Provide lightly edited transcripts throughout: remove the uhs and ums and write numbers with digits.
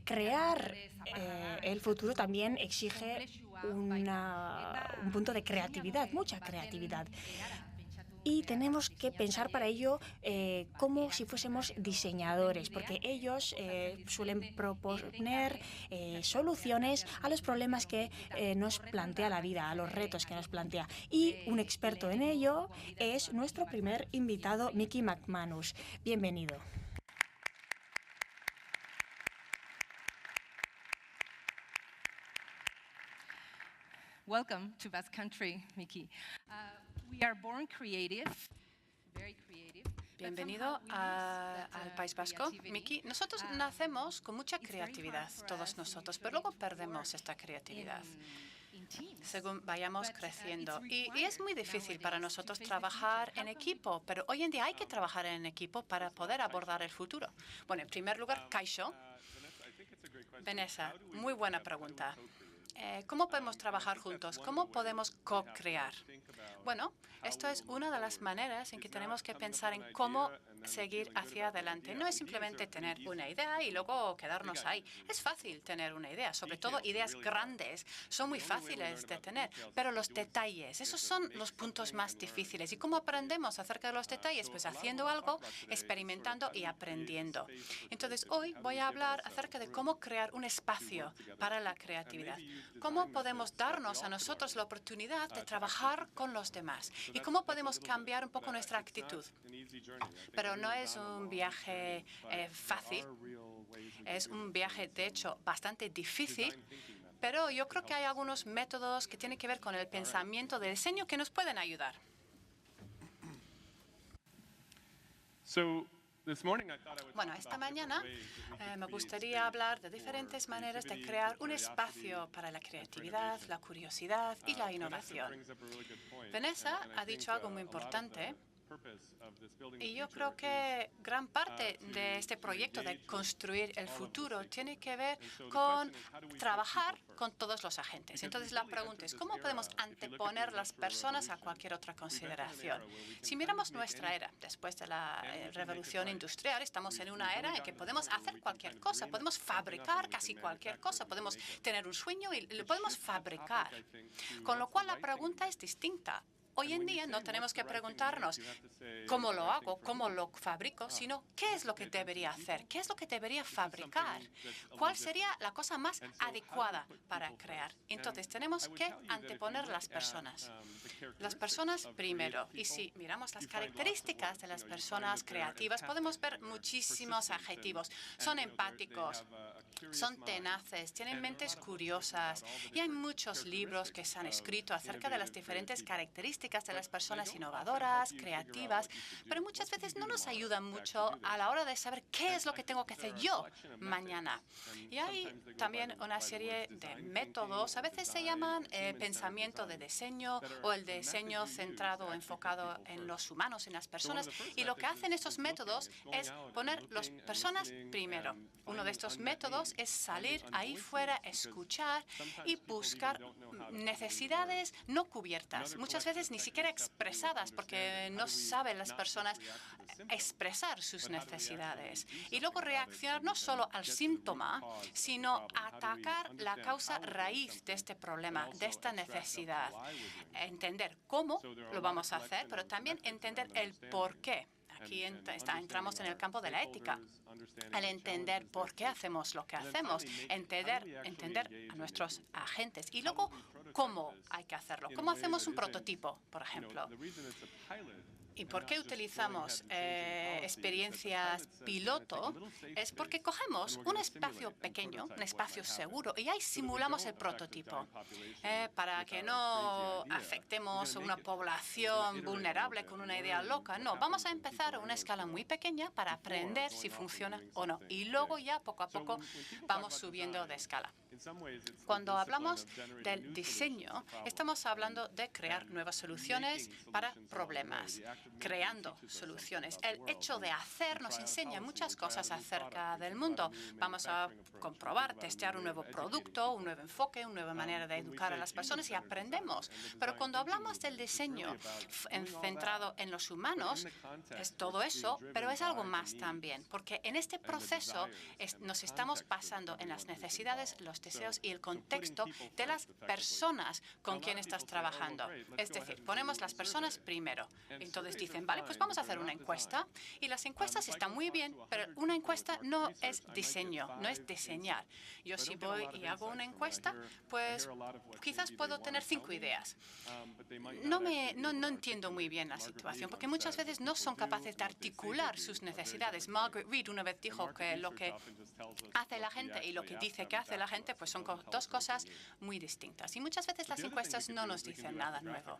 Crear el futuro también exige un punto de creatividad, mucha creatividad. Y tenemos que pensar para ello como si fuésemos diseñadores, porque ellos suelen proponer soluciones a los problemas que nos plantea la vida, a los retos que nos plantea. Y un experto en ello es nuestro primer invitado, Mickey McManus. Bienvenido. Welcome to Basque Country, Mickey. We are born creative, very creative. Bienvenido al País Vasco, Mickey. Nosotros nacemos con mucha creatividad, todos nosotros, pero luego perdemos esta creatividad según vayamos creciendo. Y es muy difícil para nosotros trabajar en equipo, pero hoy en día hay que trabajar en equipo para poder abordar el futuro. Bueno, en primer lugar, Kaixo. Vanessa, muy buena pregunta. ¿Cómo podemos trabajar juntos? ¿Cómo podemos co-crear? Bueno, esto es una de las maneras en que tenemos que pensar en cómo seguir hacia adelante. No es simplemente tener una idea y luego quedarnos ahí. Es fácil tener una idea, sobre todo ideas grandes. Son muy fáciles de tener, pero los detalles, esos son los puntos más difíciles. ¿Y cómo aprendemos acerca de los detalles? Pues haciendo algo, experimentando y aprendiendo. Entonces, hoy voy a hablar acerca de cómo crear un espacio para la creatividad. ¿Cómo podemos darnos a nosotros la oportunidad de trabajar con los demás? ¿Y cómo podemos cambiar un poco nuestra actitud? Pero no es un viaje fácil. Es un viaje, de hecho, bastante difícil. Pero yo creo que hay algunos métodos que tienen que ver con el pensamiento de diseño que nos pueden ayudar. Bueno, esta mañana me gustaría hablar de diferentes maneras de crear un espacio para la creatividad, la curiosidad y la innovación. Vanessa ha dicho algo muy importante. Y yo creo que gran parte de este proyecto de construir el futuro tiene que ver con trabajar con todos los agentes. Entonces, la pregunta es, ¿cómo podemos anteponer las personas a cualquier otra consideración? Si miramos nuestra era, después de la revolución industrial, estamos en una era en que podemos hacer cualquier cosa, podemos fabricar casi cualquier cosa, podemos tener un sueño y lo podemos fabricar. Con lo cual, la pregunta es distinta. Hoy en día no tenemos que preguntarnos cómo lo hago, cómo lo fabrico, sino qué es lo que debería hacer, qué es lo que debería fabricar, cuál sería la cosa más adecuada para crear. Entonces, tenemos que anteponer las personas. Las personas primero. Y si miramos las características de las personas creativas, podemos ver muchísimos adjetivos. Son empáticos, son tenaces, tienen mentes curiosas. Y hay muchos libros que se han escrito acerca de las diferentes características de las personas innovadoras, creativas, pero muchas veces no nos ayudan mucho a la hora de saber qué es lo que tengo que hacer yo mañana. Y hay también una serie de métodos, a veces se llaman pensamiento de diseño o el diseño centrado o enfocado en los humanos, en las personas, y lo que hacen estos métodos es poner las personas primero. Uno de estos métodos es salir ahí fuera, escuchar y buscar necesidades no cubiertas. Muchas veces ni siquiera expresadas, porque no saben las personas expresar sus necesidades. Y luego reaccionar no solo al síntoma, sino atacar la causa raíz de este problema, de esta necesidad. Entender cómo lo vamos a hacer, pero también entender el por qué. Aquí entramos en el campo de la ética, al entender por qué hacemos lo que hacemos, entender a nuestros agentes y luego cómo hay que hacerlo, cómo hacemos un prototipo, por ejemplo. ¿Y por qué utilizamos experiencias piloto? Es porque cogemos un espacio pequeño, un espacio seguro, y ahí simulamos el prototipo para que no afectemos a una población vulnerable con una idea loca. No, vamos a empezar a una escala muy pequeña para aprender si funciona o no. Y luego ya poco a poco vamos subiendo de escala. Cuando hablamos del diseño, estamos hablando de crear nuevas soluciones para problemas, creando soluciones. El hecho de hacer nos enseña muchas cosas acerca del mundo. Vamos a comprobar, testear un nuevo producto, un nuevo enfoque, una nueva manera de educar a las personas y aprendemos. Pero cuando hablamos del diseño centrado en los humanos, es todo eso, pero es algo más también, porque en este proceso nos estamos basando en las necesidades, los deseos y el contexto de las personas con quien estás trabajando. Es decir, ponemos las personas primero. Entonces dicen, vale, pues vamos a hacer una encuesta. Y las encuestas están muy bien, pero una encuesta no es diseño, no es diseñar. Yo si voy y hago una encuesta, pues quizás puedo tener 5 ideas. No entiendo muy bien la situación, porque muchas veces no son capaces de articular sus necesidades. Margaret Reed una vez dijo que lo que hace la gente y lo que dice que hace la gente pues son dos cosas muy distintas. Y muchas veces las encuestas no nos dicen nada nuevo.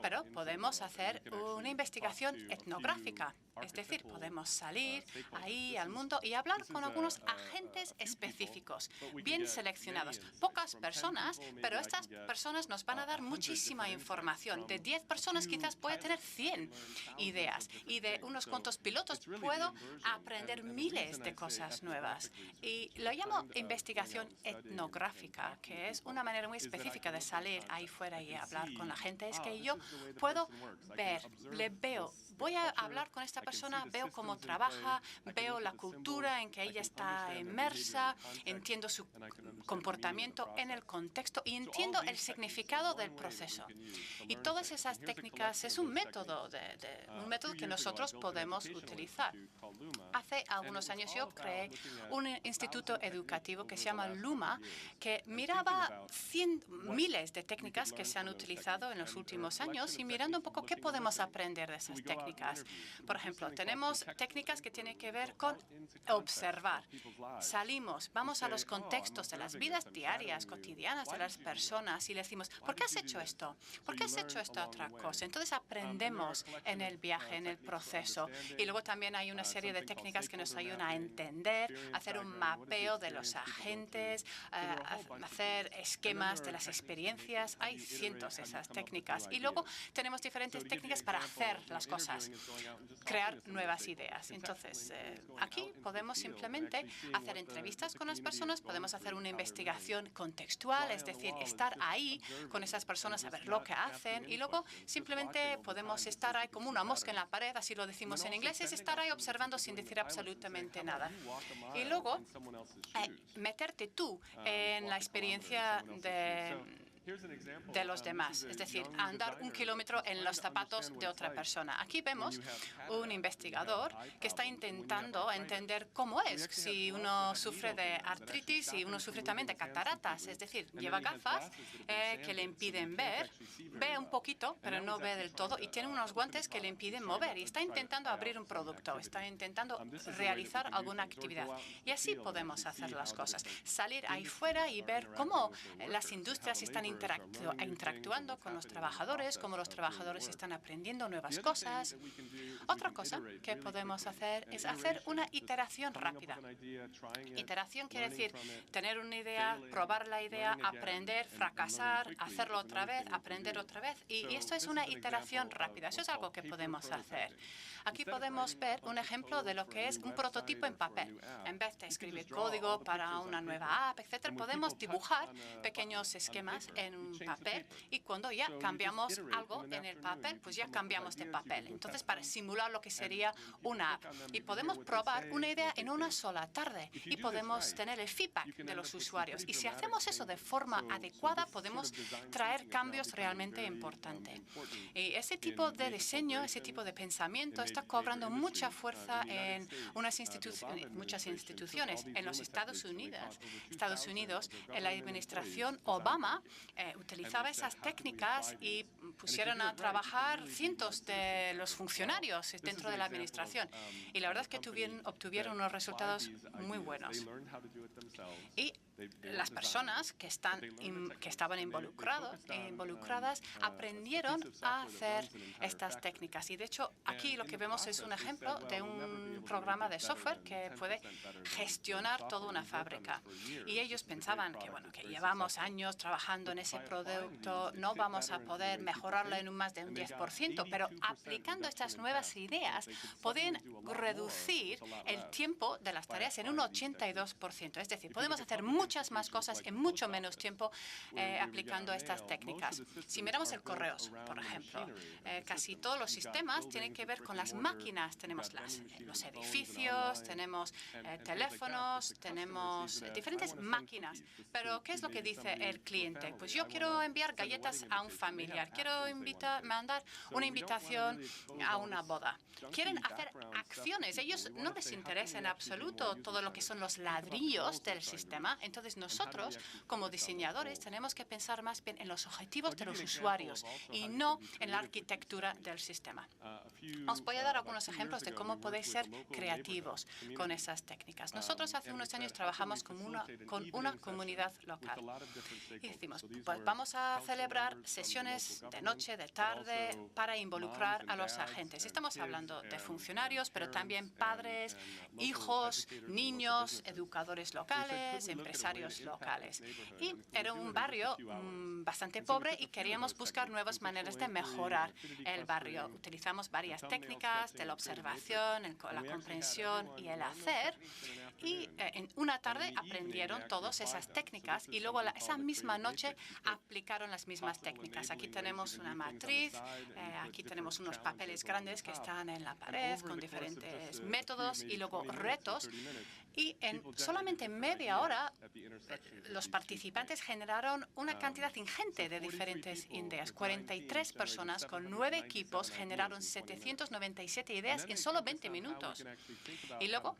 Pero podemos hacer una investigación etnográfica. Es decir, podemos salir ahí al mundo y hablar con algunos agentes específicos, bien seleccionados. Pocas personas, pero estas personas nos van a dar muchísima información. De 10 personas quizás puede tener 100 ideas. Y de unos cuantos pilotos puedo aprender miles de cosas nuevas. Y lo llamo investigación etnográfica, que es una manera muy específica de salir ahí fuera y hablar con la gente. Es que yo puedo ver, le veo, voy a hablar con esta persona, veo cómo trabaja, veo la cultura en que ella está inmersa, entiendo su comportamiento en el contexto y entiendo el significado del proceso. Y todas esas técnicas es un método, un método que nosotros podemos utilizar. Hace algunos años yo creé un instituto educativo que se llama Luma, que miraba miles de técnicas que se han utilizado en los últimos años y mirando un poco qué podemos aprender de esas técnicas. Por ejemplo, tenemos técnicas que tienen que ver con observar. Salimos, vamos a los contextos de las vidas diarias, cotidianas de las personas y le decimos, ¿por qué has hecho esto? ¿Por qué has hecho esta otra cosa? Entonces aprendemos en el viaje, en el proceso. Y luego también hay una serie de técnicas que nos ayudan a entender, hacer un mapeo de los agentes, hacer esquemas de las experiencias. Hay cientos de esas técnicas. Y luego tenemos diferentes técnicas para hacer las cosas, crear nuevas ideas. Entonces, aquí podemos simplemente hacer entrevistas con las personas, podemos hacer una investigación contextual, es decir, estar ahí con esas personas, saber lo que hacen y luego simplemente podemos estar ahí como una mosca en la pared, así lo decimos en inglés, es estar ahí observando sin decir absolutamente nada. Y luego meterte tú en la experiencia de los demás, es decir, andar 1 kilómetro en los zapatos de otra persona. Aquí vemos un investigador que está intentando entender cómo es si uno sufre de artritis y uno sufre también de cataratas, es decir, lleva gafas que le impiden ver, ve un poquito, pero no ve del todo, y tiene unos guantes que le impiden mover, y está intentando abrir un producto, está intentando realizar alguna actividad. Y así podemos hacer las cosas. Salir ahí fuera y ver cómo las industrias están interactuando con los trabajadores, cómo los trabajadores están aprendiendo nuevas cosas. Otra cosa que podemos hacer es hacer una iteración rápida. Iteración quiere decir tener una idea, probar la idea, aprender, fracasar, hacerlo otra vez, aprender otra vez. Y esto es una iteración rápida. Eso es algo que podemos hacer. Aquí podemos ver un ejemplo de lo que es un prototipo en papel. En vez de escribir código para una nueva app, etcétera, podemos dibujar pequeños esquemas en un papel y cuando ya cambiamos algo en el papel, pues ya cambiamos de papel. Entonces, para simular lo que sería una app. Y podemos probar una idea en una sola tarde y podemos tener el feedback de los usuarios. Y si hacemos eso de forma adecuada, podemos traer cambios realmente importantes. Y ese tipo de diseño, ese tipo de pensamiento está cobrando mucha fuerza en muchas instituciones. En los Estados Unidos, en la administración Obama utilizaba esas técnicas y pusieron a trabajar cientos de los funcionarios dentro de la administración. Y la verdad es que obtuvieron unos resultados muy buenos. Y las personas que estaban involucradas aprendieron a hacer estas técnicas. Y de hecho, aquí lo que vemos es un ejemplo de un programa de software que puede gestionar toda una fábrica. Y ellos pensaban que, bueno, que llevamos años trabajando en ese producto, no vamos a poder mejorarlo en más de un 10%, pero aplicando estas nuevas ideas pueden reducir el tiempo de las tareas en un 82%. Es decir, podemos hacer muchas más cosas en mucho menos tiempo aplicando estas técnicas. Si miramos el correos, por ejemplo, casi todos los sistemas tienen que ver con las máquinas. Tenemos los edificios, tenemos teléfonos, tenemos diferentes máquinas. Pero, ¿qué es lo que dice el cliente? Pues yo quiero enviar galletas a un familiar, quiero mandar una invitación a una boda. Quieren hacer acciones. Ellos no les interesa en absoluto todo lo que son los ladrillos del sistema. Entonces, nosotros, como diseñadores, tenemos que pensar más bien en los objetivos de los usuarios y no en la arquitectura del sistema. Os voy a dar algunos ejemplos de cómo podéis ser creativos con esas técnicas. Nosotros hace unos años trabajamos con una comunidad local y decimos, pues vamos a celebrar sesiones de noche, de tarde, para involucrar a los agentes. Estamos hablando de funcionarios, pero también padres, hijos, niños, educadores locales, empresarios locales. Y era un barrio bastante pobre y queríamos buscar nuevas maneras de mejorar el barrio. Utilizamos varias técnicas de la observación, la comprensión y el hacer. Y en una tarde aprendieron todas esas técnicas y luego esa misma noche aplicaron las mismas técnicas. Aquí tenemos una matriz, aquí tenemos unos papeles grandes que están en la pared con diferentes métodos y luego retos. Y en solamente media hora los participantes generaron una cantidad ingente de diferentes ideas. 43 personas con 9 equipos generaron 797 ideas en solo 20 minutos. Y luego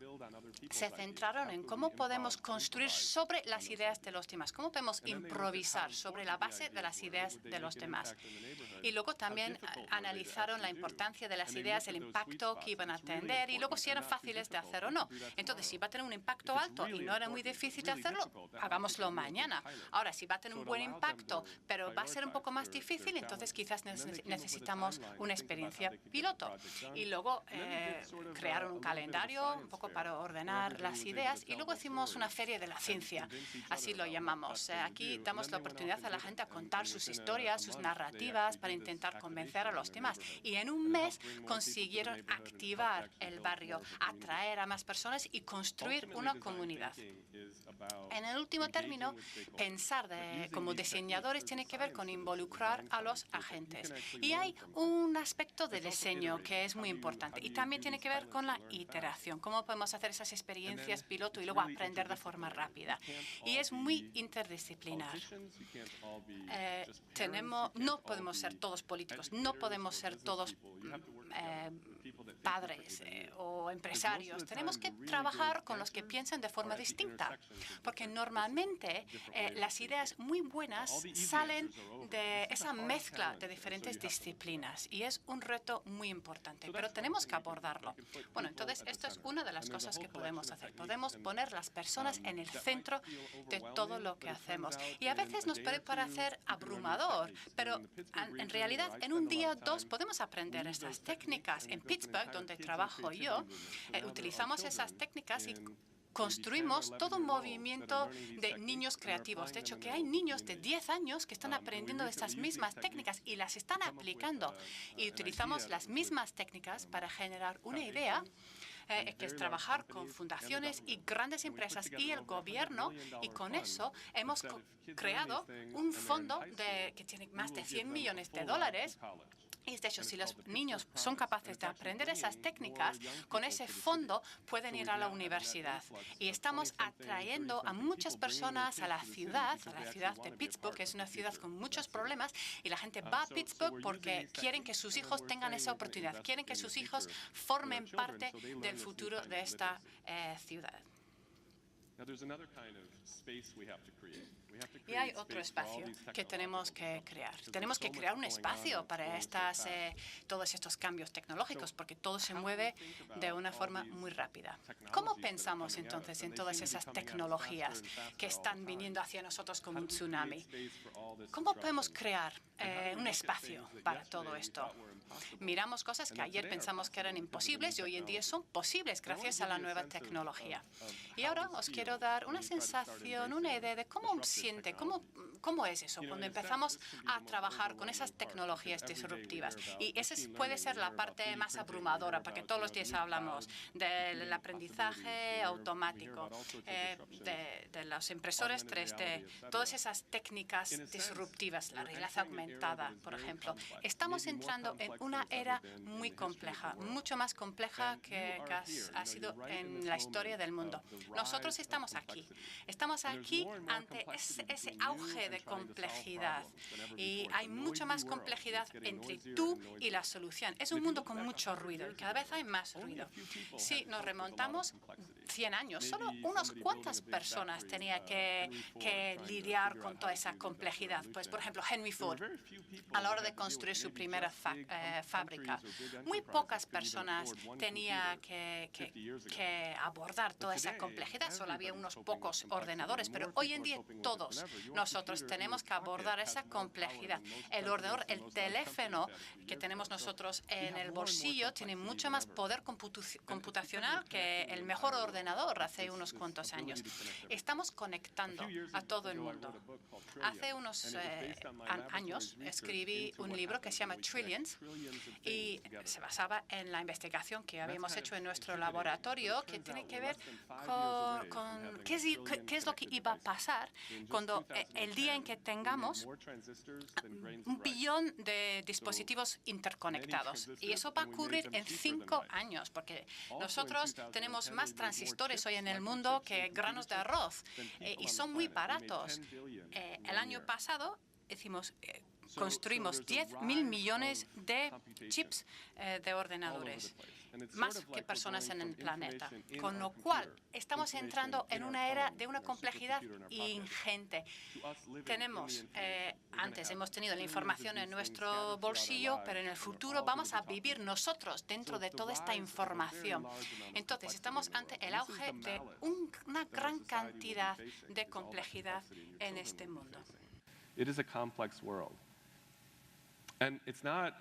se centraron en cómo podemos construir sobre las ideas de los demás, cómo podemos improvisar sobre la base de las ideas de los demás. Y luego también analizaron la importancia de las ideas, el impacto que iban a tener y luego si eran fáciles de hacer o no. Entonces, si va a tener un impacto alto y no era muy difícil de hacerlo, hagámoslo mañana. Ahora, si va a tener un buen impacto, pero va a ser un poco más difícil, entonces quizás necesitamos una experiencia piloto. Y luego crearon un calendario un poco para ordenar las ideas y luego hicimos una feria de la ciencia, así lo llamamos. Aquí damos la oportunidad a la gente a contar sus historias, sus narrativas para intentar convencer a los demás. Y en un mes consiguieron activar el barrio, atraer a más personas y construir una comunidad. En el último término, pensar como diseñadores tiene que ver con involucrar a los agentes. Y hay un aspecto de diseño que es muy importante y también tiene que ver con la iteración, cómo podemos hacer esas experiencias piloto y luego aprender de forma rápida. Y es muy interdisciplinar. No podemos ser todos políticos, no podemos ser todos padres o empresarios. Tenemos que trabajar con los que piensan de forma distinta, porque normalmente las ideas muy buenas salen de esa mezcla de diferentes disciplinas y es un reto muy importante, pero tenemos que abordarlo. Bueno, entonces esto es una de las cosas que podemos hacer. Podemos poner las personas en el centro de todo lo que hacemos y a veces nos puede parecer abrumador, pero en realidad en un día o dos podemos aprender estas técnicas. En Pittsburgh, donde trabajo yo, utilizamos esas técnicas y construimos todo un movimiento de niños creativos. De hecho, que hay niños de 10 años que están aprendiendo estas mismas técnicas y las están aplicando. Y utilizamos las mismas técnicas para generar una idea que es trabajar con fundaciones y grandes empresas y el gobierno, y con eso hemos creado un fondo que tiene más de $100 millones. Y de hecho, si los niños son capaces de aprender esas técnicas, con ese fondo pueden ir a la universidad. Y estamos atrayendo a muchas personas a la ciudad de Pittsburgh, que es una ciudad con muchos problemas, y la gente va a Pittsburgh porque quieren que sus hijos tengan esa oportunidad, quieren que sus hijos formen parte del futuro de esta ciudad. Y hay otro espacio que tenemos que crear. Tenemos que crear un espacio para todos estos cambios tecnológicos, porque todo se mueve de una forma muy rápida. ¿Cómo pensamos entonces en todas esas tecnologías que están viniendo hacia nosotros como un tsunami? ¿Cómo podemos crear un espacio para todo esto? Miramos cosas que ayer pensamos que eran imposibles y hoy en día son posibles gracias a la nueva tecnología. Y ahora os quiero dar una sensación, una idea de cómo siente, cómo es eso cuando empezamos a trabajar con esas tecnologías disruptivas. Y esa puede ser la parte más abrumadora, porque todos los días hablamos del aprendizaje automático, de los impresores 3D, todas esas técnicas disruptivas, la realidad aumentada, por ejemplo. Estamos entrando en una era muy compleja, mucho más compleja que ha sido en la historia del mundo. Nosotros estamos aquí ante ese auge de complejidad y hay mucha más complejidad entre tú y la solución. Es un mundo con mucho ruido y cada vez hay más ruido. Si nos remontamos 100 años, solo unas cuantas personas tenían que lidiar con toda esa complejidad. Pues, por ejemplo, Henry Ford, a la hora de construir su primera fábrica, muy pocas personas tenían que abordar toda esa complejidad. Solo había unos pocos ordenadores, pero hoy en día todos nosotros tenemos que abordar esa complejidad. El ordenador, el teléfono que tenemos nosotros en el bolsillo tiene mucho más poder computacional que el mejor ordenador hace unos cuantos años. Estamos conectando a todo el mundo. Hace unos años escribí un libro que se llama Trillions y se basaba en la investigación que habíamos hecho en nuestro laboratorio, que tiene que ver con qué es lo que iba a pasar cuando el día en que tengamos 1 billón de dispositivos interconectados. Y eso va a ocurrir en 5 años, porque nosotros tenemos más transistores hoy en el mundo que granos de arroz y son muy baratos. El año pasado construimos 10.000 millones de chips de ordenadores, más que personas en el planeta. Con lo cual, estamos entrando en una era de una complejidad ingente. Antes hemos tenido la información en nuestro bolsillo, pero en el futuro vamos a vivir nosotros dentro de toda esta información. Entonces, estamos ante el auge de una gran cantidad de complejidad en este mundo. It is a complex world. And it's not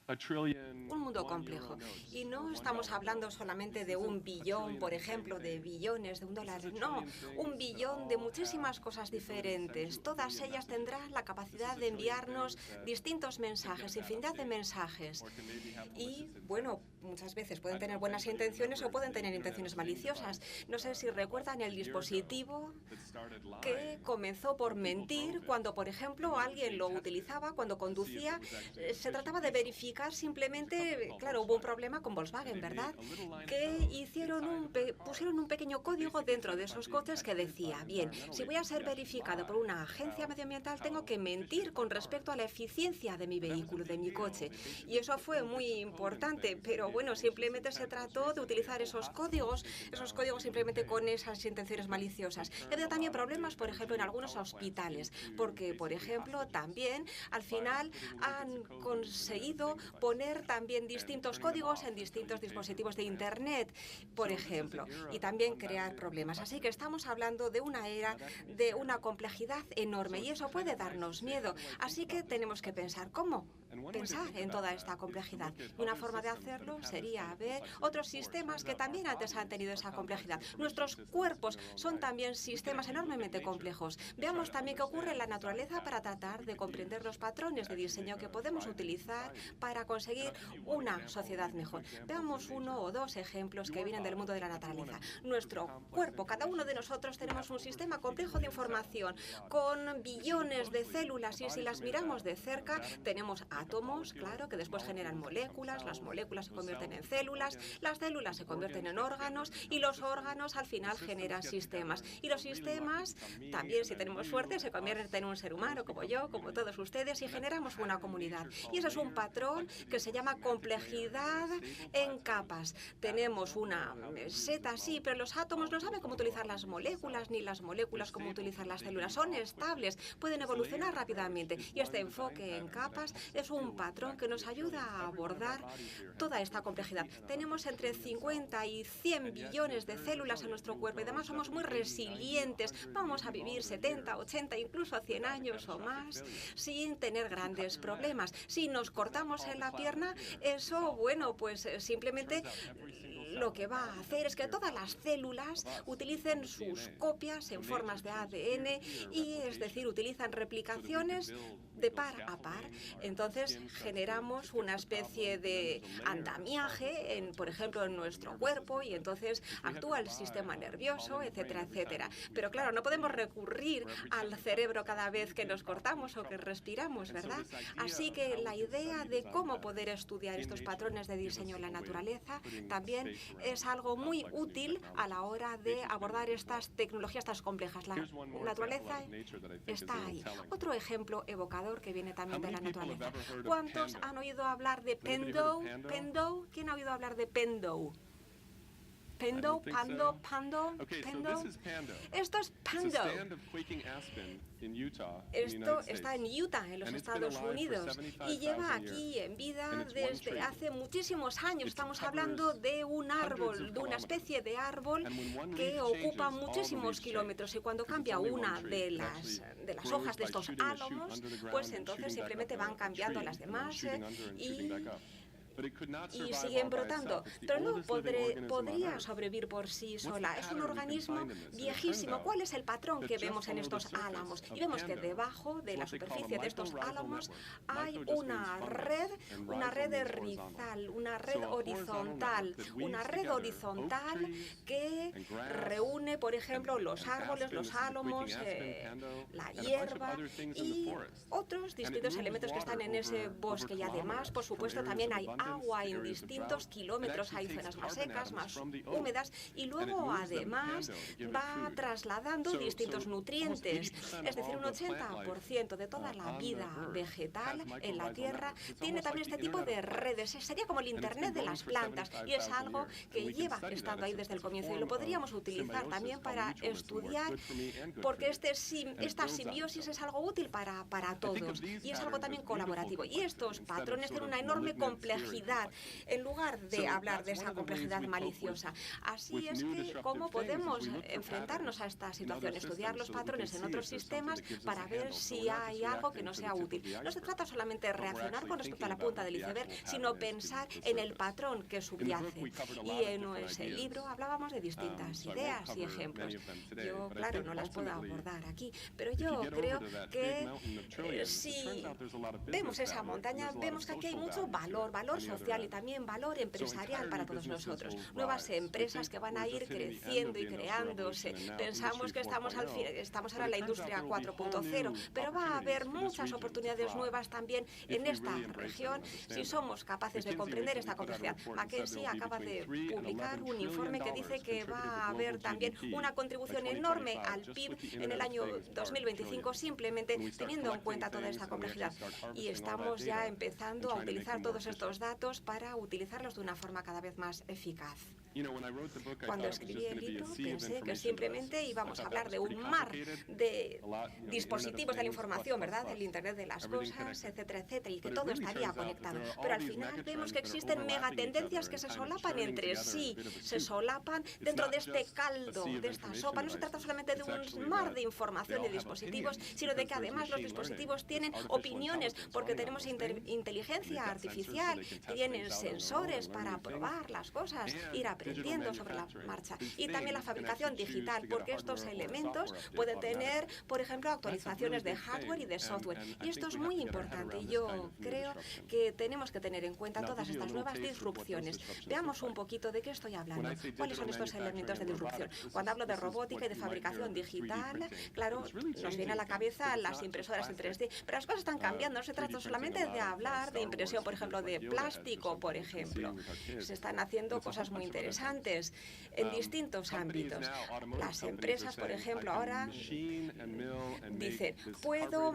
un mundo complejo. Y no estamos hablando solamente de 1 billón, por ejemplo, de billones de $1. No, 1 billón de muchísimas cosas diferentes. Todas ellas tendrán la capacidad de enviarnos distintos mensajes, infinidad de mensajes. Y, bueno, muchas veces pueden tener buenas intenciones o pueden tener intenciones maliciosas. No sé si recuerdan el dispositivo que comenzó por mentir cuando, por ejemplo, alguien lo utilizaba cuando conducía. Se trataba de verificar simplemente, claro, hubo un problema con Volkswagen, ¿verdad? Que pusieron un pequeño código dentro de esos coches que decía, bien, si voy a ser verificado por una agencia medioambiental, tengo que mentir con respecto a la eficiencia de mi vehículo, de mi coche. Y eso fue muy importante, pero bueno, simplemente se trató de utilizar esos códigos simplemente con esas intenciones maliciosas. Y había también problemas, por ejemplo, en algunos hospitales, porque, por ejemplo, también al final han conseguido poner también distintos códigos en distintos dispositivos de Internet, por ejemplo, y también crear problemas. Así que estamos hablando de una era de una complejidad enorme y eso puede darnos miedo. Así que tenemos que pensar cómo pensar en toda esta complejidad. Y una forma de hacerlo sería ver otros sistemas que también antes han tenido esa complejidad. Nuestros cuerpos son también sistemas enormemente complejos. Veamos también qué ocurre en la naturaleza para tratar de comprender los patrones de diseño que podemos utilizar para conseguir una sociedad mejor. Veamos 1 o 2 ejemplos que vienen del mundo de la naturaleza. Nuestro cuerpo, cada uno de nosotros tenemos un sistema complejo de información con billones de células y si las miramos de cerca tenemos átomos, claro, que después generan moléculas, las moléculas se convierten en células, las células se convierten en órganos y los órganos al final generan sistemas. Y los sistemas también, si tenemos suerte, se convierten en un ser humano como yo, como todos ustedes, y generamos una comunidad. Y ese es un patrón que se llama complejidad en capas. Tenemos una meseta así, pero los átomos no saben cómo utilizar las moléculas, ni las moléculas cómo utilizar las células. Son estables, pueden evolucionar rápidamente. Y este enfoque en capas es un patrón que nos ayuda a abordar toda esta complejidad. Tenemos entre 50 y 100 billones de células en nuestro cuerpo y además somos muy resilientes. Vamos a vivir 70, 80, incluso 100 años o más sin tener grandes problemas. Si nos cortamos en la pierna, eso, bueno, pues simplemente lo que va a hacer es que todas las células utilicen sus copias en formas de ADN y, es decir, utilizan replicaciones de par a par. Entonces generamos una especie de andamiaje, por ejemplo, en nuestro cuerpo y entonces actúa el sistema nervioso, etcétera, etcétera. Pero claro, no podemos recurrir al cerebro cada vez que nos cortamos o que respiramos, ¿verdad? Así que la idea de cómo poder estudiar estos patrones de diseño en la naturaleza también es algo muy útil a la hora de abordar estas tecnologías tan complejas. La naturaleza está ahí. Otro ejemplo evocador que viene también de la naturaleza. ¿Cuántos han oído hablar de Pendo? ¿Pendo? ¿Quién ha oído hablar de Pendo? Pendo, Pando, Pando, Pendo. Esto es Pando. Esto está en Utah, en los Estados Unidos, y lleva aquí en vida desde hace muchísimos años. Estamos hablando de un árbol, de una especie de árbol que ocupa muchísimos kilómetros y cuando cambia una de las hojas de estos álamos, pues entonces simplemente van cambiando las demás y siguen brotando, pero no podría sobrevivir por sí sola. Es un organismo viejísimo. ¿Cuál es el patrón que vemos en estos álamos? Y vemos que debajo de la superficie de estos álamos hay una red de rizal, una red horizontal que reúne, por ejemplo, los árboles, los álamos, la hierba y otros distintos elementos que están en ese bosque. Y además, por supuesto, también hay agua en distintos kilómetros, hay zonas más secas, más húmedas y luego además va trasladando distintos nutrientes. Es decir, un 80% de toda la vida vegetal en la Tierra tiene también este tipo de redes. Sería como el Internet de las plantas y es algo que lleva estando ahí desde el comienzo y lo podríamos utilizar también para estudiar porque esta simbiosis es algo útil para todos y es algo también colaborativo. Y estos patrones tienen una enorme complejidad en lugar de hablar de esa complejidad maliciosa. Así es que, ¿cómo podemos enfrentarnos a esta situación? Estudiar los patrones en otros sistemas para ver si hay algo que no sea útil. No se trata solamente de reaccionar con respecto a la punta del iceberg, sino pensar en el patrón que subyace. Y en ese libro hablábamos de distintas ideas y ejemplos. Yo, claro, no las puedo abordar aquí, pero yo creo que si vemos esa montaña, vemos que aquí hay mucho valor social y también valor empresarial para todos nosotros. Nuevas empresas que van a ir creciendo y creándose. Pensamos que estamos ahora en la industria 4.0, pero va a haber muchas oportunidades nuevas también en esta región si somos capaces de comprender esta complejidad. McKinsey acaba de publicar un informe que dice que va a haber también una contribución enorme al PIB en el año 2025 simplemente teniendo en cuenta toda esta complejidad. Y estamos ya empezando a utilizar todos estos datos para utilizarlos de una forma cada vez más eficaz. Cuando escribí el libro pensé que simplemente íbamos a hablar de un mar de dispositivos de la información, ¿verdad? El Internet de las cosas, etcétera, etcétera, y que todo estaría conectado. Pero al final vemos que existen megatendencias que se solapan entre sí, se solapan dentro de este caldo, de esta sopa. No se trata solamente de un mar de información de dispositivos, sino de que además los dispositivos tienen opiniones, porque tenemos inteligencia artificial, tienen sensores para probar las cosas, ir a aprendiendo sobre la marcha. Y también la fabricación digital, porque estos elementos pueden tener, por ejemplo, actualizaciones de hardware y de software. Y esto es muy importante. Y yo creo que tenemos que tener en cuenta todas estas nuevas disrupciones. Veamos un poquito de qué estoy hablando. ¿Cuáles son estos elementos de disrupción? Cuando hablo de robótica y de fabricación digital, claro, nos viene a la cabeza las impresoras en 3D, pero las cosas están cambiando. No se trata solamente de hablar de impresión, por ejemplo, de plástico, por ejemplo. Se están haciendo cosas muy interesantes en distintos ámbitos. Las empresas, por ejemplo, ahora dicen, puedo,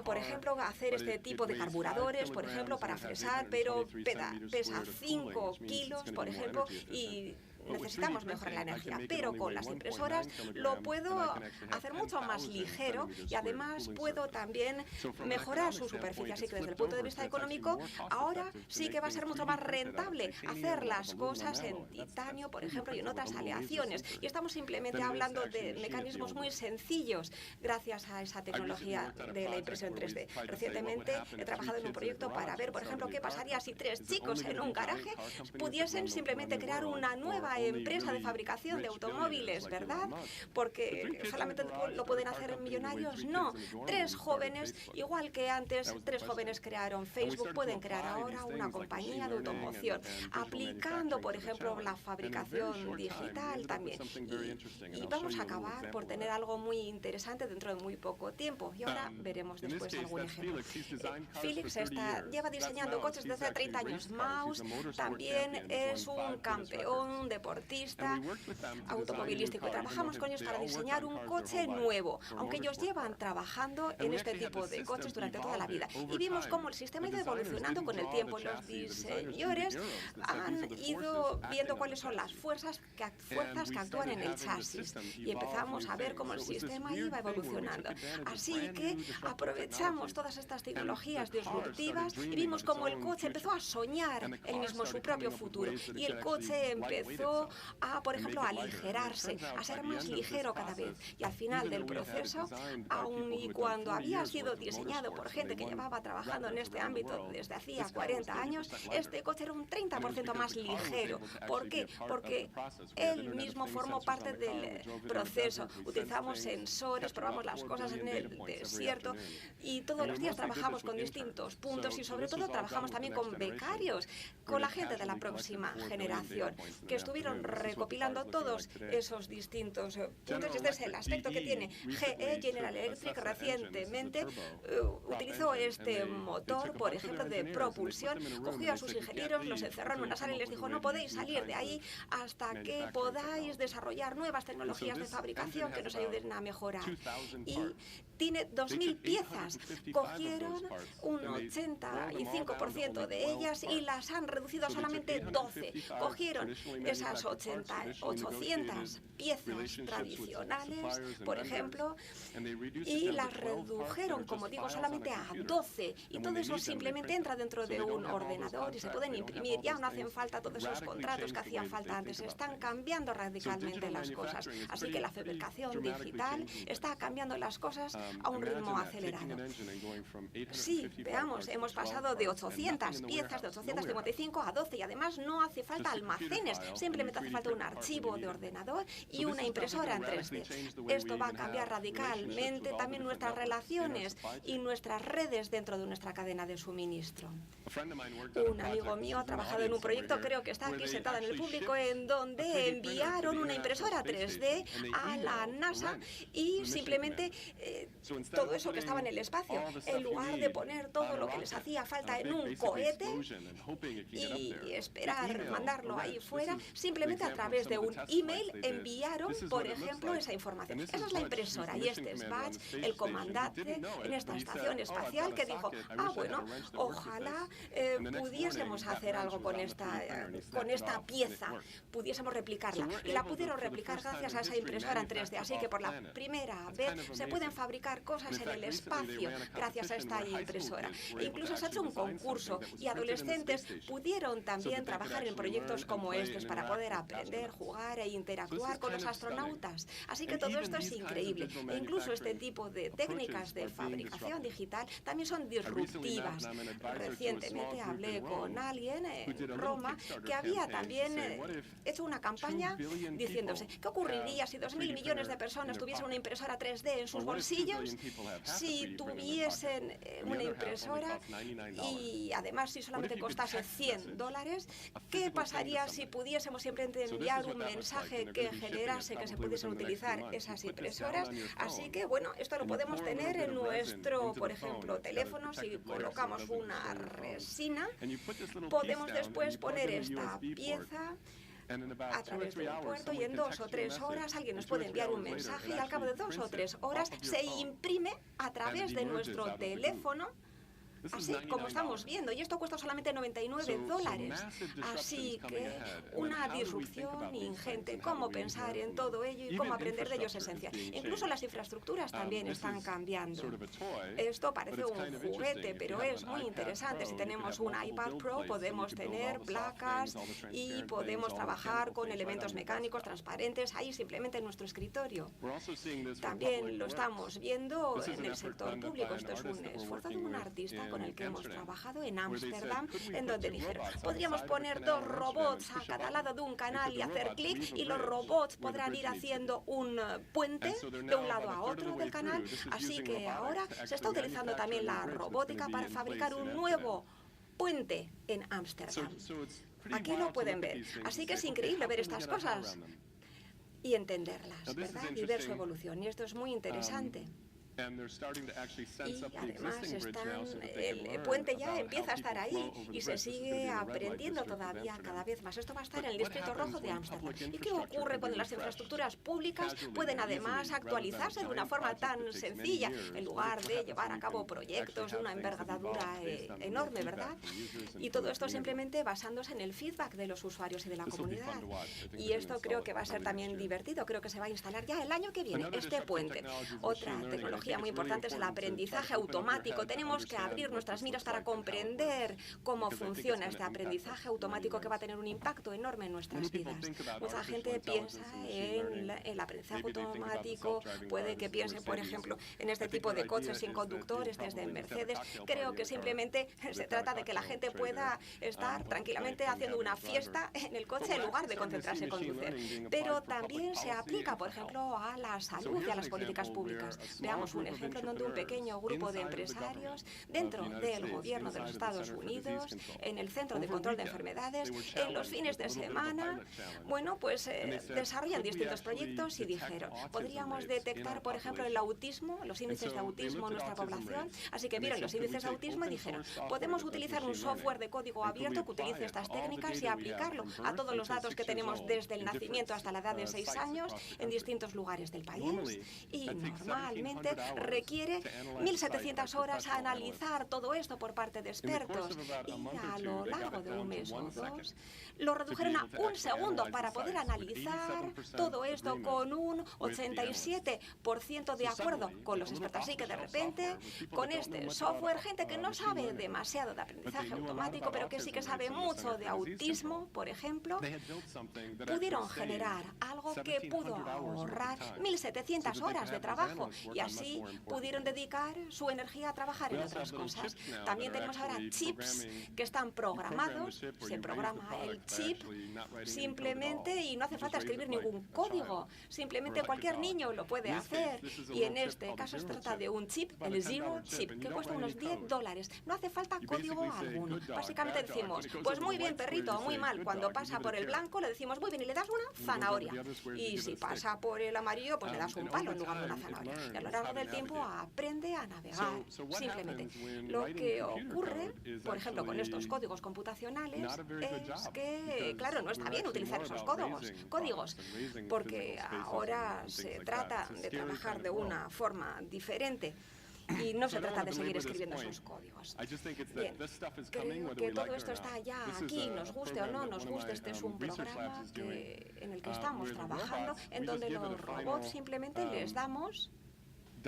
por ejemplo, hacer este tipo de carburadores, por ejemplo, para fresar, pero pesa 5 kilos, por ejemplo, y necesitamos mejorar la energía, pero con las impresoras lo puedo hacer mucho más ligero y además puedo también mejorar su superficie. Así que desde el punto de vista económico, ahora sí que va a ser mucho más rentable hacer las cosas en titanio, por ejemplo, y en otras aleaciones. Y estamos simplemente hablando de mecanismos muy sencillos gracias a esa tecnología de la impresión 3D. Recientemente he trabajado en un proyecto para ver, por ejemplo, qué pasaría si 3 chicos en un garaje pudiesen simplemente crear una nueva empresa de fabricación de automóviles, ¿verdad? Porque solamente lo pueden hacer millonarios. No, 3 jóvenes, igual que antes 3 jóvenes crearon Facebook, pueden crear ahora una compañía de automoción, aplicando, por ejemplo, la fabricación digital también. Y vamos a acabar por tener algo muy interesante dentro de muy poco tiempo. Y ahora veremos después algún ejemplo. Felix lleva diseñando coches desde hace 30 años. Maus también es un campeón deportista automovilístico. Trabajamos con ellos para diseñar un coche nuevo, aunque ellos llevan trabajando en este tipo de coches durante toda la vida. Y vimos cómo el sistema ha ido evolucionando con el tiempo. Los diseñadores han ido viendo cuáles son las fuerzas que actúan en el chasis. Y empezamos a ver cómo el sistema iba evolucionando. Así que aprovechamos todas estas tecnologías disruptivas y vimos cómo el coche empezó a soñar él mismo su propio futuro. Y el coche empezó a, por ejemplo, a aligerarse, a ser más ligero cada vez. Y al final del proceso, aun y cuando había sido diseñado por gente que llevaba trabajando en este ámbito desde hacía 40 años, este coche era un 30% más ligero. ¿Por qué? Porque él mismo formó parte del proceso. Utilizamos sensores, probamos las cosas en el desierto y todos los días trabajamos con distintos puntos y sobre todo trabajamos también con becarios, con la gente de la próxima generación, que estuvieron recopilando todos esos distintos puntos. Este es el aspecto que tiene GE, General Electric. Recientemente utilizó este motor, por ejemplo, de propulsión. Cogió a sus ingenieros, los encerró en una sala y les dijo, no podéis salir de ahí hasta que podáis desarrollar nuevas tecnologías de fabricación que nos ayuden a mejorar. Y tiene 2.000 piezas. Cogieron un 85% de ellas y las han reducido a solamente 12. Cogieron esas 800 piezas tradicionales, por ejemplo, y las redujeron, como digo, solamente a 12. Y todo eso simplemente entra dentro de un ordenador y se pueden imprimir. Ya no hacen falta todos esos contratos que hacían falta antes. Están cambiando radicalmente las cosas. Así que la fabricación digital está cambiando las cosas a un ritmo acelerado. Sí, veamos, hemos pasado de 800 piezas, de 855 a 12 y además no hace falta almacenes, simplemente hace falta un archivo de ordenador y una impresora en 3D. Esto va a cambiar radicalmente también nuestras relaciones y nuestras redes dentro de nuestra cadena de suministro. Un amigo mío ha trabajado en un proyecto, creo que está aquí sentado en el público, en donde enviaron una impresora 3D a la NASA y simplemente todo eso que estaba en el espacio, en lugar de poner todo lo que les hacía falta en un cohete y esperar mandarlo ahí fuera, simplemente a través de un email enviaron, por ejemplo, esa información. Esa es la impresora y este es Buzz, el comandante en esta estación espacial, que dijo, bueno, ojalá pudiésemos hacer algo con esta pieza, pudiésemos replicarla. Y la pudieron replicar gracias a esa impresora en 3D. Así que por la primera vez se pueden fabricar crear cosas en el espacio gracias a esta impresora. E incluso se ha hecho un concurso y adolescentes pudieron también trabajar en proyectos como estos para poder aprender, jugar e interactuar con los astronautas. Así que todo esto es increíble. E incluso este tipo de técnicas de fabricación digital también son disruptivas. Recientemente hablé con alguien en Roma que había también hecho una campaña diciéndose, ¿qué ocurriría si 2.000 millones de personas tuviesen una impresora 3D en sus bolsillos? Si tuviesen una impresora y además si solamente costase $100, ¿qué pasaría si pudiésemos simplemente enviar un mensaje que generase que se pudiesen utilizar esas impresoras? Así que, bueno, esto lo podemos tener en nuestro, por ejemplo, teléfono. Si colocamos una resina, podemos después poner esta pieza a través de un puerto y en 2 o 3 horas alguien nos puede enviar un mensaje y al cabo de 2 o 3 horas se imprime a través de nuestro teléfono, así como estamos viendo, y esto cuesta solamente $99. Así que una disrupción ingente. Cómo pensar en todo ello y cómo aprender de ello es esencial. Incluso las infraestructuras también están cambiando. Esto parece un juguete, pero es muy interesante. Si tenemos un iPad Pro, podemos tener placas y podemos trabajar con elementos mecánicos transparentes ahí simplemente en nuestro escritorio. También lo estamos viendo en el sector público. Esto es un esfuerzo de un artista con el que hemos trabajado en Ámsterdam, en donde dijeron, podríamos poner 2 robots a cada lado de un canal y hacer clic y los robots podrán ir haciendo un puente de un lado a otro del canal. Así que ahora se está utilizando también la robótica para fabricar un nuevo puente en Ámsterdam. Aquí lo pueden ver. Así que es increíble ver estas cosas y entenderlas, ¿verdad? Y ver su evolución. Y esto es muy interesante. Y además el puente ya empieza a estar ahí y se sigue aprendiendo todavía cada vez más. Esto va a estar en el Distrito Rojo de Ámsterdam. ¿Y qué ocurre cuando las infraestructuras públicas pueden además actualizarse de una forma tan sencilla en lugar de llevar a cabo proyectos de una envergadura enorme, ¿verdad? Y todo esto simplemente basándose en el feedback de los usuarios y de la comunidad. Y esto creo que va a ser también divertido. Creo que se va a instalar ya el año que viene este puente. Otra tecnología muy importante es el aprendizaje automático. Tenemos que abrir nuestras miras para comprender cómo funciona este aprendizaje automático que va a tener un impacto enorme en nuestras vidas. Mucha gente piensa en el aprendizaje automático, puede que piense, por ejemplo, en este tipo de coches sin conductores desde Mercedes. Creo que simplemente se trata de que la gente pueda estar tranquilamente haciendo una fiesta en el coche en lugar de concentrarse en conducir. Pero también se aplica, por ejemplo, a la salud y a las políticas públicas. Veamos un ejemplo en donde un pequeño grupo de empresarios dentro del gobierno de los Estados Unidos, en el Centro de Control de Enfermedades, en los fines de semana, bueno, pues desarrollan distintos proyectos y dijeron, podríamos detectar, por ejemplo, el autismo, los índices de autismo en nuestra población. Así que vieron los índices de autismo y dijeron, podemos utilizar un software de código abierto que utilice estas técnicas y aplicarlo a todos los datos que tenemos desde el nacimiento hasta la edad de 6 años en distintos lugares del país. Y normalmente requiere 1.700 horas a analizar todo esto por parte de expertos y a lo largo de un mes o 2 lo redujeron a 1 segundo para poder analizar todo esto con un 87% de acuerdo con los expertos. Así que de repente con este software, gente que no sabe demasiado de aprendizaje automático, pero que sí que sabe mucho de autismo, por ejemplo, pudieron generar algo que pudo ahorrar 1.700 horas de trabajo y así pudieron dedicar su energía a trabajar en otras cosas. También tenemos ahora chips que están programados, se programa el chip simplemente y no hace falta escribir ningún código, simplemente cualquier niño lo puede hacer y en este caso se trata de un chip, el Zero Chip, que cuesta unos $10. No hace falta código alguno. Básicamente decimos, pues muy bien perrito, muy mal. Cuando pasa por el blanco le decimos muy bien y le das una zanahoria. Y si pasa por el amarillo pues le das un palo en lugar de una zanahoria. Y a lo largo del tiempo aprende a navegar, simplemente. Lo que ocurre, por ejemplo, con estos códigos computacionales es que, claro, no está bien utilizar esos códigos, porque ahora se trata de trabajar de una forma diferente. Y no se trata de seguir escribiendo esos códigos. Bien, creo que todo esto está ya aquí, nos guste o no nos guste. Este es un programa en el que estamos trabajando, en donde los robots simplemente les damos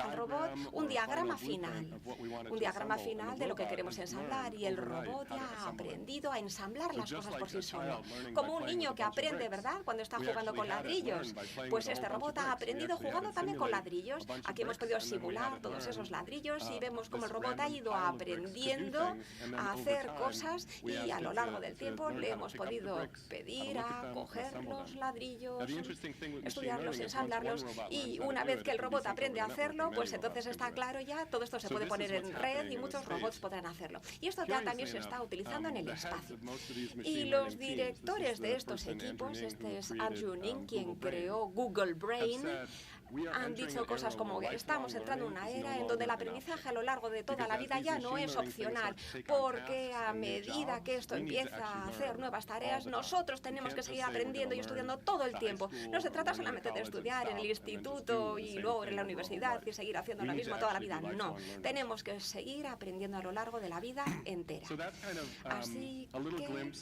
al robot un diagrama final de lo que queremos ensamblar, y el robot ya ha aprendido a ensamblar las cosas por sí solo. Como un niño que aprende, ¿verdad?, cuando está jugando con ladrillos. Pues este robot ha aprendido jugando también con ladrillos. Aquí hemos podido simular todos esos ladrillos y vemos cómo el robot ha ido aprendiendo a hacer cosas, y a lo largo del tiempo le hemos podido pedir a coger los ladrillos, estudiarlos, ensamblarlos, y una vez que el robot aprende a hacerlo, pues entonces está claro ya, todo esto se puede poner en red y muchos robots podrán hacerlo. Y esto ya también se está utilizando en el espacio. Y los directores de estos equipos, este es Andrew Ng, quien creó Google Brain, han dicho cosas como que estamos entrando en una era en donde el aprendizaje a lo largo de toda la vida ya no es opcional, porque a medida que esto empieza a hacer nuevas tareas, nosotros tenemos que seguir aprendiendo y estudiando todo el tiempo. No se trata solamente de estudiar en el instituto y luego en la universidad y seguir haciendo lo mismo toda la vida. No, tenemos que seguir aprendiendo a lo largo de la vida entera. Así que,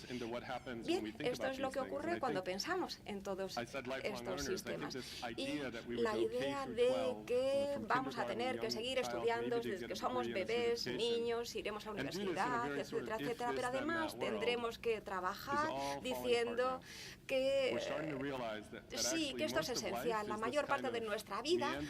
bien, esto es lo que ocurre cuando pensamos en todos estos sistemas. Y la idea de que vamos a tener que seguir estudiando desde que somos bebés, niños, iremos a la universidad, etcétera, etcétera, pero además tendremos que trabajar diciendo que sí, que esto es esencial. La mayor parte de nuestra vida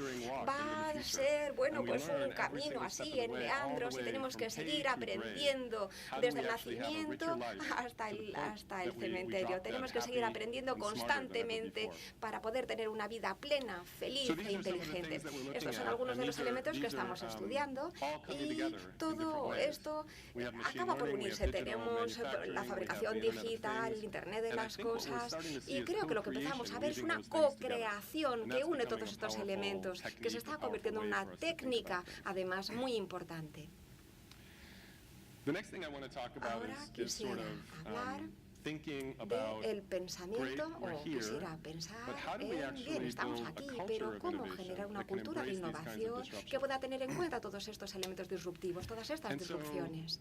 va a ser, bueno, pues un camino así, en meandros, y tenemos que seguir aprendiendo desde el nacimiento hasta el cementerio. Tenemos que seguir aprendiendo constantemente para poder tener una vida plena, feliz e inteligente. Estos son algunos de los elementos que estamos estudiando, y todo esto acaba por unirse. Tenemos la fabricación digital, el Internet de las cosas, y creo que lo que empezamos a ver es una co-creación que une todos estos elementos, que se está convirtiendo en una técnica, además, muy importante. Ahora quisiera hablar del pensamiento, o quisiera pensar en, bien, estamos aquí, pero cómo generar una cultura de innovación que pueda tener en cuenta todos estos elementos disruptivos, todas estas disrupciones.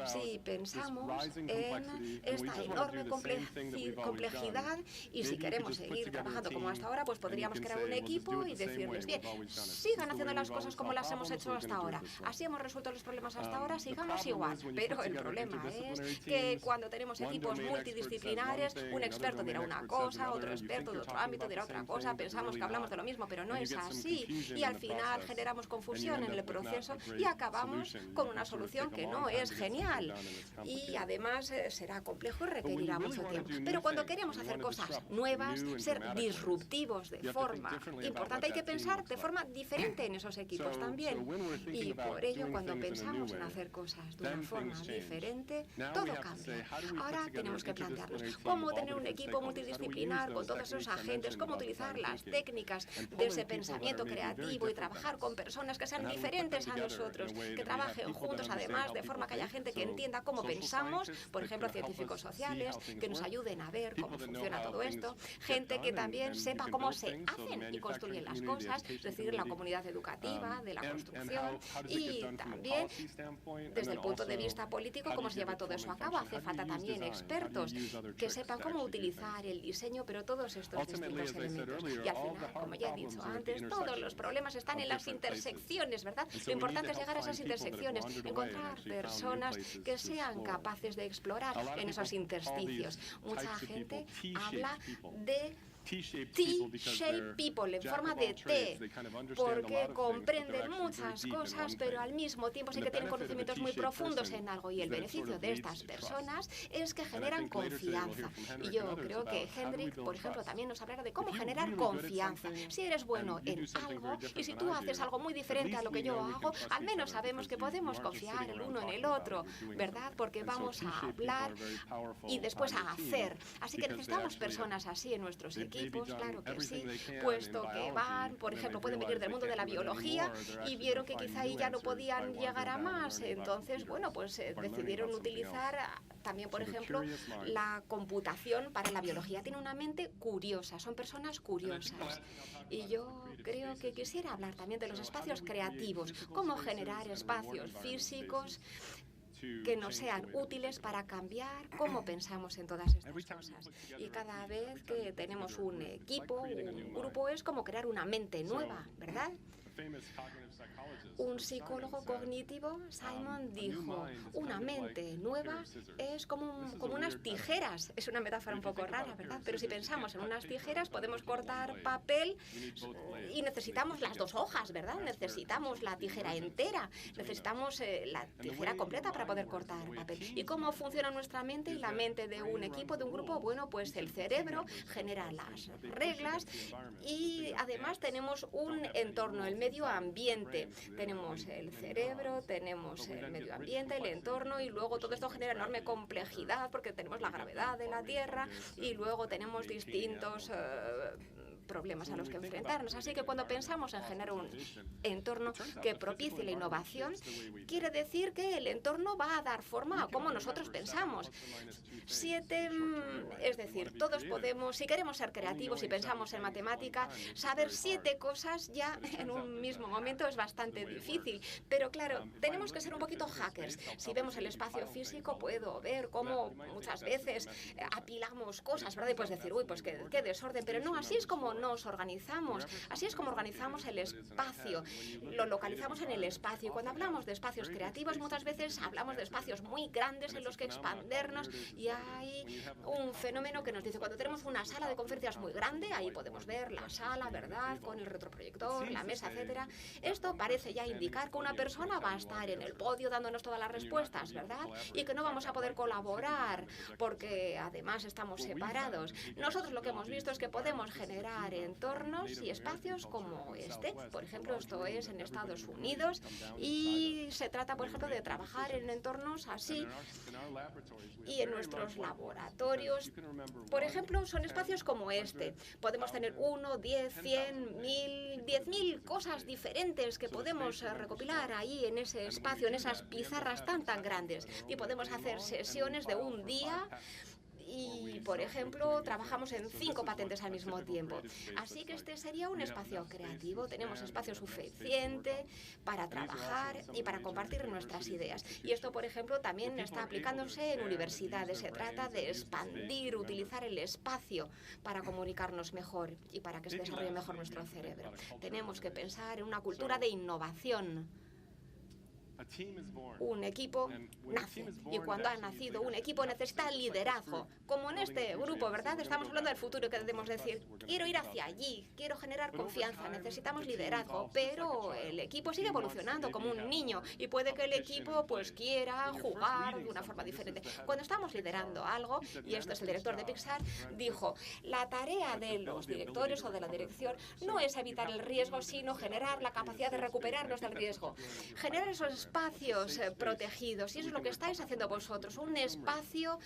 Si pensamos en esta enorme complejidad, y si queremos seguir trabajando como hasta ahora, pues podríamos crear un equipo y decirles, bien, sigan haciendo las cosas como las hemos hecho hasta ahora. Así hemos resuelto los problemas hasta ahora, sigamos igual. Pero el problema es que cuando tenemos equipos multidisciplinares, un experto dirá una cosa, otro experto de otro ámbito dirá otra cosa, pensamos que hablamos de lo mismo, pero no es así, y al final generamos confusión en el proceso y acabamos con una solución que no es genial, y además será complejo y requerirá mucho tiempo. Pero cuando queremos hacer cosas nuevas, ser disruptivos de forma importante, hay que pensar de forma diferente en esos equipos también, y por ello cuando pensamos en hacer cosas de una forma diferente, todo cambia. Ahora tenemos que plantearnos cómo tener un equipo multidisciplinar con todos esos agentes, cómo utilizar las técnicas de ese pensamiento creativo y trabajar con personas que sean diferentes a nosotros, que trabajen juntos además, de forma que haya gente que entienda cómo pensamos, por ejemplo, científicos sociales, que nos ayuden a ver cómo funciona todo esto, gente que también sepa cómo se hacen y construyen las cosas, es decir, la comunidad educativa, de la construcción, y también desde el punto de vista político, cómo se lleva todo eso a cabo. Hace falta también expertos que sepan cómo utilizar el diseño, pero todos estos distintos elementos. Y al final, como ya he dicho antes, todos los problemas están en las intersecciones, ¿verdad? Lo importante es llegar a esas intersecciones, encontrar personas que sean capaces de explorar en esos intersticios. Mucha gente habla de T-shaped people, en forma de T, porque comprenden muchas cosas, pero al mismo tiempo sí que tienen conocimientos muy profundos en algo, y el beneficio de estas personas es que generan confianza. Y yo creo que Hendrik, por ejemplo, también nos hablará de cómo generar confianza. Si eres bueno en algo, y si tú haces algo muy diferente a lo que yo hago, al menos sabemos que podemos confiar el uno en el otro, ¿verdad? Porque vamos a hablar y después a hacer. Así que necesitamos personas así en nuestros equipos. Claro que sí, puesto que van, por ejemplo, pueden venir del mundo de la biología y vieron que quizá ahí ya no podían llegar a más. Entonces, bueno, pues decidieron utilizar también, por ejemplo, la computación para la biología. Tienen una mente curiosa, son personas curiosas. Y yo creo que quisiera hablar también de los espacios creativos, cómo generar espacios físicos que nos sean útiles para cambiar cómo pensamos en todas estas cosas. Y cada vez que tenemos un equipo, un grupo, es como crear una mente nueva, ¿verdad? Un psicólogo cognitivo, Simon, dijo, una mente nueva es como unas tijeras. Es una metáfora un poco rara, ¿verdad? Pero si pensamos en unas tijeras, podemos cortar papel y necesitamos las 2 hojas, ¿verdad? Necesitamos la tijera entera, necesitamos la tijera completa para poder cortar papel. ¿Y cómo funciona nuestra mente y la mente de un equipo, de un grupo? Bueno, pues el cerebro genera las reglas y además tenemos un entorno, el medio ambiente. Tenemos el cerebro, tenemos el medio ambiente, el entorno y luego todo esto genera enorme complejidad porque tenemos la gravedad de la Tierra y luego tenemos distintos problemas a los que enfrentarnos. Así que cuando pensamos en generar un entorno que propicie la innovación, quiere decir que el entorno va a dar forma a cómo nosotros pensamos. Es decir, todos podemos, si queremos ser creativos y pensamos en matemática, saber 7 cosas ya en un mismo momento es bastante difícil. Pero claro, tenemos que ser un poquito hackers. Si vemos el espacio físico, puedo ver cómo muchas veces apilamos cosas, ¿verdad? Y puedes decir, uy, pues qué desorden. Pero no, así es como nos organizamos. Así es como organizamos el espacio. Lo localizamos en el espacio. Y cuando hablamos de espacios creativos, muchas veces hablamos de espacios muy grandes en los que expandernos. Y hay un fenómeno que nos dice, cuando tenemos una sala de conferencias muy grande, ahí podemos ver la sala, ¿verdad? Con el retroproyector, la mesa, etcétera. Esto parece ya indicar que una persona va a estar en el podio dándonos todas las respuestas, ¿verdad? Y que no vamos a poder colaborar porque además estamos separados. Nosotros lo que hemos visto es que podemos generar entornos y espacios como este. Por ejemplo, esto es en Estados Unidos y se trata, por ejemplo, de trabajar en entornos así. Y en nuestros laboratorios, por ejemplo, son espacios como este. Podemos tener 1, 10, 100, 1000, 10.000 cosas diferentes que podemos recopilar ahí en ese espacio, en esas pizarras tan grandes. Y podemos hacer sesiones de un día. Y, por ejemplo, trabajamos en 5 patentes al mismo tiempo. Así que este sería un espacio creativo. Tenemos espacio suficiente para trabajar y para compartir nuestras ideas. Y esto, por ejemplo, también está aplicándose en universidades. Se trata de expandir, utilizar el espacio para comunicarnos mejor y para que se desarrolle mejor nuestro cerebro. Tenemos que pensar en una cultura de innovación. Un equipo nace y cuando ha nacido un equipo necesita liderazgo. Como en este grupo, ¿verdad? Estamos hablando del futuro que debemos decir, quiero ir hacia allí, quiero generar confianza, necesitamos liderazgo, pero el equipo sigue evolucionando como un niño y puede que el equipo pues quiera jugar de una forma diferente. Cuando estamos liderando algo, y esto es el director de Pixar, dijo, la tarea de los directores o de la dirección no es evitar el riesgo, sino generar la capacidad de recuperarnos del riesgo. Generar esos espacios protegidos, y eso es lo que estáis haciendo vosotros, un espacio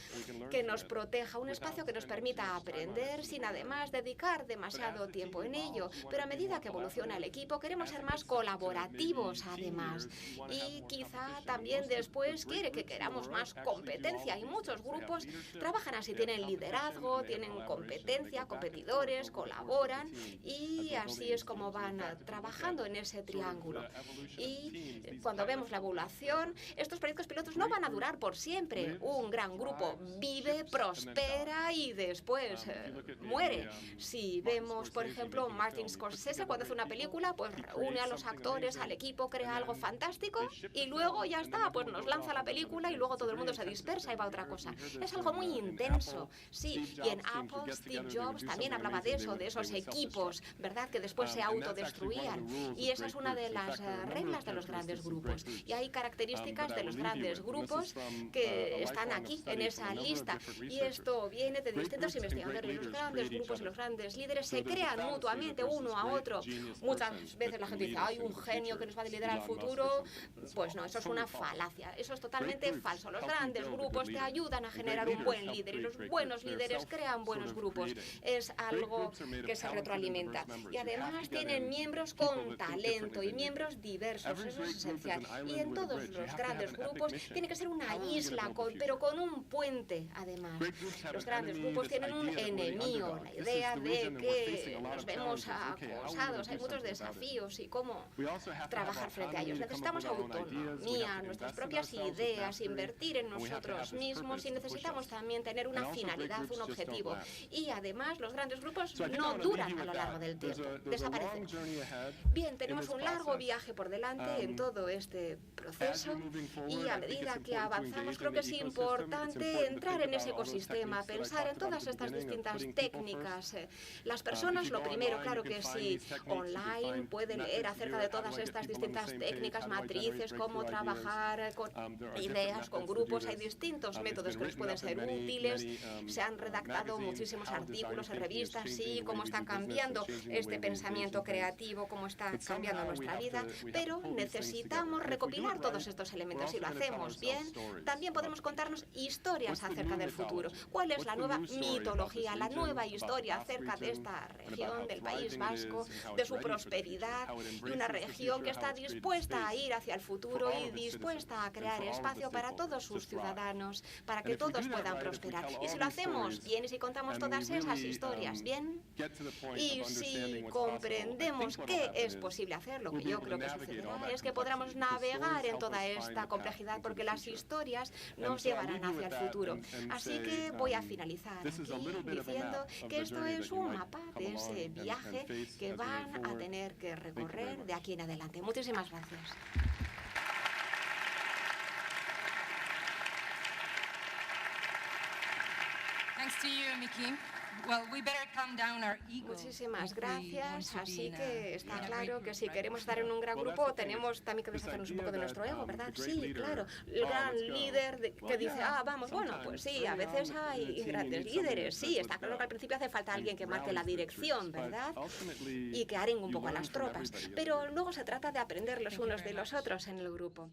que nos proteja, un espacio que nos permita aprender sin además dedicar demasiado tiempo en ello, pero a medida que evoluciona el equipo queremos ser más colaborativos además, y quizá también después quiere que queramos más competencia, y muchos grupos trabajan así, tienen liderazgo, tienen competencia, competidores, colaboran, y así es como van trabajando en ese triángulo. Y cuando vemos la evaluación, estos proyectos pilotos no van a durar por siempre. Un gran grupo vive, prospera y después muere. Si vemos, por ejemplo, Martin Scorsese cuando hace una película, pues une a los actores, al equipo, crea algo fantástico y luego ya está, pues nos lanza la película y luego todo el mundo se dispersa y va a otra cosa. Es algo muy intenso, sí. Y en Apple, Steve Jobs también hablaba de eso, de esos equipos, ¿verdad?, que después se autodestruían. Y esa es una de las reglas de los grandes grupos. Y hay características de los grandes grupos que están aquí en esa lista. Y esto viene de distintos investigadores. Los grandes grupos y los grandes líderes se crean mutuamente uno a otro. Muchas veces la gente dice, hay un genio que nos va a liderar el futuro. Pues no, eso es una falacia. Eso es totalmente falso. Los grandes grupos te ayudan a generar un buen líder y los buenos líderes crean buenos grupos. Es algo que se retroalimenta. Y además tienen miembros con talento y miembros diversos. Eso es esencial. Y en todos los grandes grupos tiene que ser una isla, pero con un puente, además. Los grandes grupos tienen un enemigo, la idea de que nos vemos acosados, hay muchos desafíos y cómo trabajar frente a ellos. Necesitamos autonomía, nuestras propias ideas, invertir en nosotros mismos y necesitamos también tener una finalidad, un objetivo. Y además los grandes grupos no duran a lo largo del tiempo, desaparecen. Bien, tenemos un largo viaje por delante en todo este proceso y a medida que avanzamos creo que es importante entrar en ese ecosistema, pensar en todas estas distintas técnicas. Las personas, lo primero, claro que sí, online puede leer acerca de todas estas distintas técnicas, matrices, cómo trabajar con ideas, con grupos. Hay distintos métodos que nos pueden ser útiles. Se han redactado muchísimos artículos en revistas, sí, cómo está cambiando este pensamiento creativo, cómo está cambiando nuestra vida, pero necesitamos recopilar todos estos elementos. Si lo hacemos bien, también podemos contarnos historias acerca del futuro. ¿Cuál es la nueva mitología, la nueva historia acerca de esta región del País Vasco, de su prosperidad, y una región que está dispuesta a ir hacia el futuro y dispuesta a crear espacio para todos sus ciudadanos, para que todos puedan prosperar? Y si lo hacemos bien y si contamos todas esas historias bien, y si comprendemos que es posible hacer, lo que yo creo que sucederá es que podremos navegar en toda esta complejidad porque las historias nos llevarán hacia el futuro. Así que voy a finalizar aquí diciendo que esto es un mapa de ese viaje que van a tener que recorrer de aquí en adelante. Muchísimas gracias. Thanks to you, Miki. Well, we better calm down our ego. Muchísimas gracias. Así que está claro que si queremos estar en un gran grupo tenemos también que deshacernos un poco de nuestro ego, ¿verdad? Sí, claro. El gran líder que dice, vamos, bueno, pues sí, a veces hay grandes líderes. Sí, está claro que al principio hace falta alguien que marque la dirección, ¿verdad? Y que arengue un poco a las tropas. Pero luego se trata de aprender los unos de los otros en el grupo.